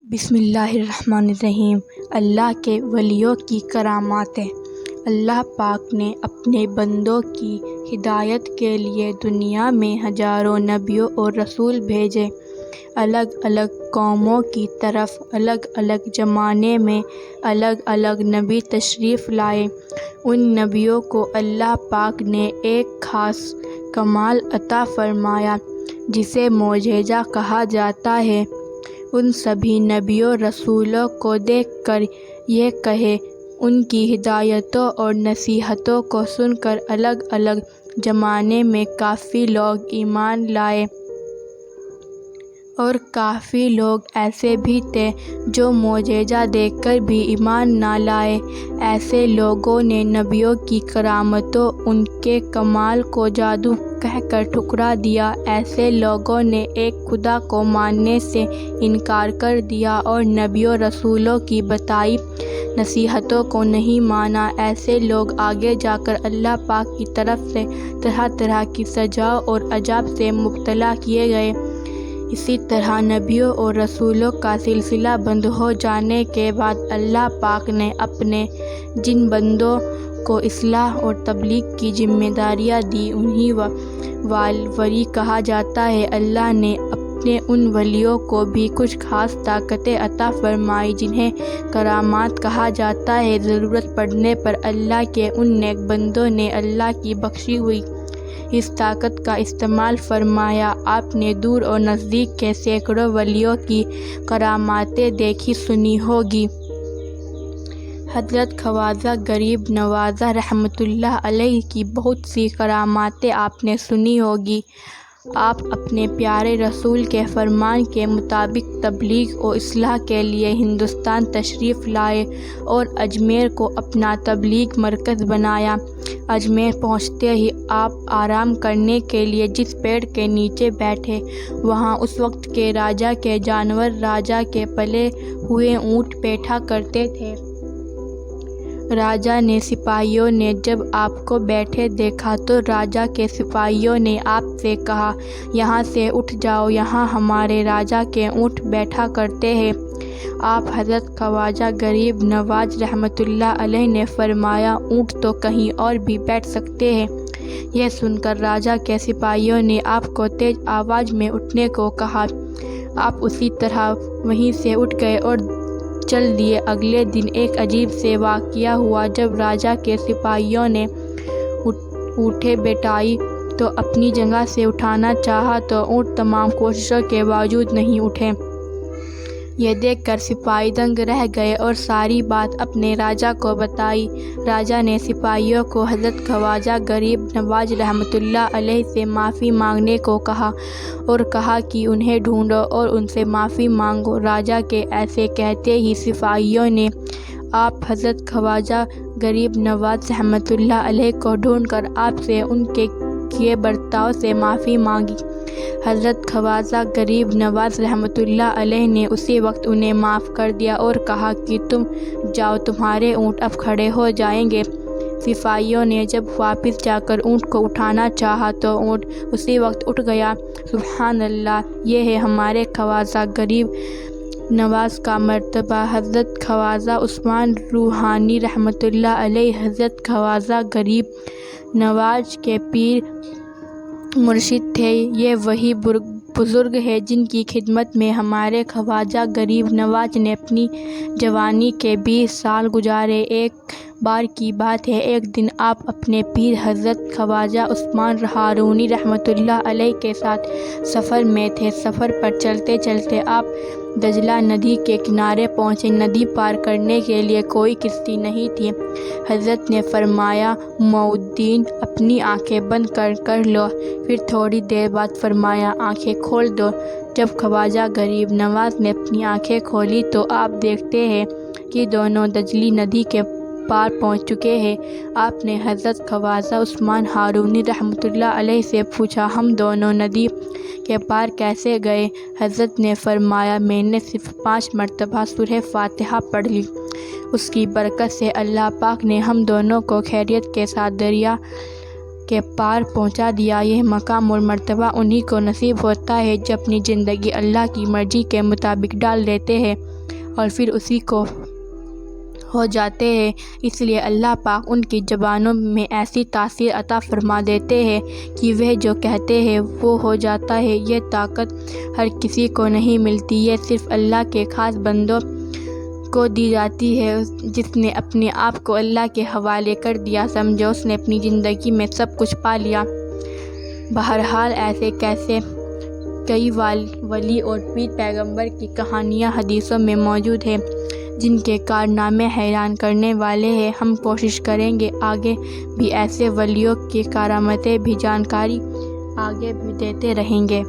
بسم اللہ الرحمن الرحیم۔ اللہ کے ولیوں کی کراماتیں۔ اللہ پاک نے اپنے بندوں کی ہدایت کے لیے دنیا میں ہزاروں نبیوں اور رسول بھیجے۔ الگ الگ قوموں کی طرف الگ الگ زمانے میں الگ الگ نبی تشریف لائے۔ ان نبیوں کو اللہ پاک نے ایک خاص کمال عطا فرمایا جسے معجزہ کہا جاتا ہے۔ ان سبھی نبیوں رسولوں کو دیکھ کر یہ کہے، ان کی ہدایتوں اور نصیحتوں کو سن کر الگ الگ زمانے میں کافی لوگ ایمان لائے، اور کافی لوگ ایسے بھی تھے جو معجزہ دیکھ کر بھی ایمان نہ لائے۔ ایسے لوگوں نے نبیوں کی کرامتوں، ان کے کمال کو جادو کہہ کر ٹھکرا دیا۔ ایسے لوگوں نے ایک خدا کو ماننے سے انکار کر دیا اور نبیوں رسولوں کی بتائی نصیحتوں کو نہیں مانا۔ ایسے لوگ آگے جا کر اللہ پاک کی طرف سے طرح طرح کی سزاؤں اور عذاب سے مبتلا کیے گئے۔ اسی طرح نبیوں اور رسولوں کا سلسلہ بند ہو جانے کے بعد اللہ پاک نے اپنے جن بندوں کو اصلاح اور تبلیغ کی ذمہ داریاں دی انہیں ولی کہا جاتا ہے۔ اللہ نے اپنے ان ولیوں کو بھی کچھ خاص طاقتیں عطا فرمائی جنہیں کرامات کہا جاتا ہے۔ ضرورت پڑنے پر اللہ کے ان نیک بندوں نے اللہ کی بخشی ہوئی اس طاقت کا استعمال فرمایا۔ آپ نے دور اور نزدیک کے سینکڑوں ولیوں کی کراماتیں دیکھی سنی ہوگی۔ حضرت خواجہ غریب نواز رحمۃ اللہ علیہ کی بہت سی کراماتیں آپ نے سنی ہوگی۔ آپ اپنے پیارے رسول کے فرمان کے مطابق تبلیغ و اصلاح کے لیے ہندوستان تشریف لائے اور اجمیر کو اپنا تبلیغ مرکز بنایا۔ اجمیر پہنچتے ہی آپ آرام کرنے کے لیے جس پیڑ کے نیچے بیٹھے، وہاں اس وقت کے راجا کے جانور، راجا کے پلے ہوئے اونٹ بیٹھا کرتے تھے۔ راجا نے سپاہیوں نے جب آپ کو بیٹھے دیکھا تو راجا کے سپاہیوں نے آپ سے کہا، یہاں سے اٹھ جاؤ، یہاں ہمارے راجا کے اونٹ بیٹھا کرتے ہیں۔ آپ حضرت خواجہ غریب نواز رحمۃ اللہ علیہ نے فرمایا، اونٹ تو کہیں اور بھی بیٹھ سکتے ہیں۔ یہ سن کر راجا کے سپاہیوں نے آپ کو تیز آواز میں اٹھنے کو کہا۔ آپ اسی طرح وہیں سے اٹھ گئے اور چل دیے۔ اگلے دن ایک عجیب سے واقعہ ہوا۔ جب راجا کے سپاہیوں نے اونٹیں بٹھائی تو اپنی جگہ سے اٹھانا چاہا تو اونٹ تمام کوششوں کے باوجود نہیں اٹھے۔ یہ دیکھ کر سپاہی دنگ رہ گئے اور ساری بات اپنے راجا کو بتائی۔ راجا نے سپاہیوں کو حضرت خواجہ غریب نواز رحمۃ اللہ علیہ سے معافی مانگنے کو کہا اور کہا کہ انہیں ڈھونڈو اور ان سے معافی مانگو۔ راجا کے ایسے کہتے ہی سپاہیوں نے آپ حضرت خواجہ غریب نواز رحمۃ اللہ علیہ کو ڈھونڈ کر آپ سے ان کے کیے برتاؤ سے معافی مانگی۔ حضرت خواجہ غریب نواز رحمۃ اللہ علیہ نے اسی وقت انہیں معاف کر دیا اور کہا کہ تم جاؤ، تمہارے اونٹ اب کھڑے ہو جائیں گے۔ سپاہیوں نے جب واپس جا کر اونٹ کو اٹھانا چاہا تو اونٹ اسی وقت اٹھ گیا۔ سبحان اللہ! یہ ہے ہمارے خواجہ غریب نواز کا مرتبہ۔ حضرت خواجہ عثمان روحانی رحمۃ اللہ علیہ حضرت خواجہ غریب نواز کے پیر مرشد تھے۔ یہ وہی بزرگ ہیں جن کی خدمت میں ہمارے خواجہ غریب نواز نے اپنی جوانی کے 20 سال گزارے۔ ایک بار کی بات ہے، ایک دن آپ اپنے پیر حضرت خواجہ عثمان ہارونی رحمۃ اللہ علیہ کے ساتھ سفر میں تھے۔ سفر پر چلتے چلتے آپ دجلہ ندی کے کنارے پہنچے۔ ندی پار کرنے کے لیے کوئی کشتی نہیں تھی۔ حضرت نے فرمایا، معودین اپنی آنکھیں بند کر لو۔ پھر تھوڑی دیر بعد فرمایا، آنکھیں کھول دو۔ جب خواجہ غریب نواز نے اپنی آنکھیں کھولی تو آپ دیکھتے ہیں کہ دونوں دجلہ ندی کے پار پہنچ چکے ہیں۔ آپ نے حضرت خواجہ عثمان ہارونی رحمۃ اللہ علیہ سے پوچھا، ہم دونوں ندی کے پار کیسے گئے؟ حضرت نے فرمایا، میں نے صرف 5 مرتبہ سورہ فاتحہ پڑھ لی، اس کی برکت سے اللہ پاک نے ہم دونوں کو خیریت کے ساتھ دریا کے پار پہنچا دیا۔ یہ مقام اور مرتبہ انہی کو نصیب ہوتا ہے جو اپنی زندگی اللہ کی مرضی کے مطابق ڈال دیتے ہیں۔ اور پھر اسی کو ہو جاتے ہیں۔ اس لیے اللہ پاک ان کی زبانوں میں ایسی تاثیر عطا فرما دیتے ہیں کہ وہ جو کہتے ہیں وہ ہو جاتا ہے۔ یہ طاقت ہر کسی کو نہیں ملتی، یہ صرف اللہ کے خاص بندوں کو دی جاتی ہے۔ جس نے اپنے آپ کو اللہ کے حوالے کر دیا، سمجھو اس نے اپنی زندگی میں سب کچھ پا لیا۔ بہرحال ایسے کئی ولی اور پیر پیغمبر کی کہانیاں حدیثوں میں موجود ہیں جن کے کارنامے حیران کرنے والے ہیں۔ ہم کوشش کریں گے آگے بھی ایسے ولیوں کی کرامتیں بھی جانکاری آگے بھی دیتے رہیں گے۔